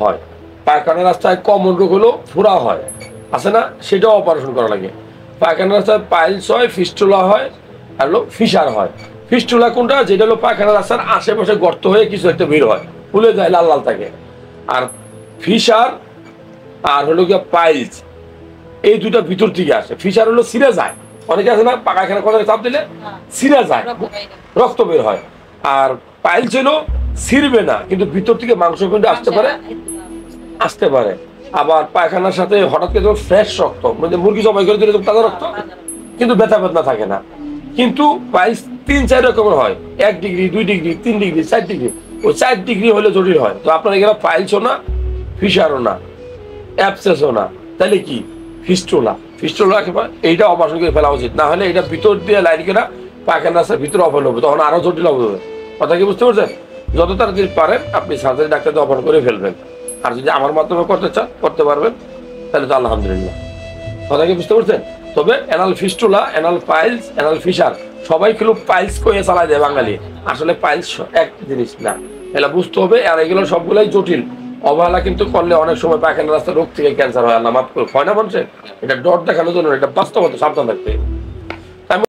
হয়। পায়খানা রাস্তায় কমন রোগ হলো ফোড়া হয়, আছে না, সেটাও অপারেশন করা লাগে। পায়খানা রাস্তায় পাইলস হয়, ফিস্টুলা হয়, আর হলো ফিসার হয়। ফিস্টুলা কোনটা? যেটা হলো পায়খানা রাস্তার আশেপাশে গর্ত হয়ে কিছু একটা বের হয়, ফুলে যায়, লাল লাল থাকে। আর ফিসার আর হলো গিয়ে পাইলস, এই দুইটা ভিতর থেকে আসে। ফিসার হলো ছিঁড়ে যায়, অনেকে আছে না পায়খানা কথা চাপ দিলে ছিঁড়ে যায়, রক্ত বের হয়। আর পাইলস হলো ছিঁড়বে না, কিন্তু ভিতর থেকে মাংস কিন্তু আসতে পারে, আসতে পারে। আবার পায়খানার সাথে হঠাৎ করে যখন ফ্রেশ রক্ত, মানে মুরগি জবাই করে দিলে তাজা রক্ত, কিন্তু ব্যথা বেদনা থাকে না। কিন্তু পাইলস 3-4 রকমের হয়, 1 ডিগ্রি, 2 ডিগ্রি, 3 ডিগ্রি, 4 ডিগ্রি। ওই 4 ডিগ্রি হলে জটিল হয়। তো আপনার এখানে পাইলসও না, ফিসারও না, অ্যাবসেসও না, তাহলে কি? ফিস্টুলা। ফিস্টুলা এইটা অপারেশন করে ফেলা উচিত, না হলে এটা ভিতর দিয়ে লাইন করে পায়খানা রাস্তার ভিতরে অপারেশন হবে, তখন আরো জটিল হবে। কথা কি বুঝতে পারছেন? যত তাড়াতাড়ি পারেন আপনি সার্জারি ডাক্তারকে অপারেশন করে ফেলবেন। আর যদি আমার মাধ্যমে করতে চান, করতে পারবেন, তাহলে তো আলহামদুলিল্লাহ। কথা কি বুঝতে পারছেন? তবে anal fistula, anal piles, anal Fischer, সবাই খেলো পাইলস কয়ে চালায় দেয় বাঙালি। আসলে পাইলস এক জিনিস না, এটা বুঝতে হবে। আর এগুলো সবগুলাই জটিল। অবহেলা কিন্তু করলে অনেক সময় পায়খানা রাস্তার রোগ থেকে ক্যান্সার হয়, আল্লাহ মাফ করে, হয় না মানুষের? এটা ডট দেখানোর জন্য, এটা বাস্তবতা, সাবধান থাকতে।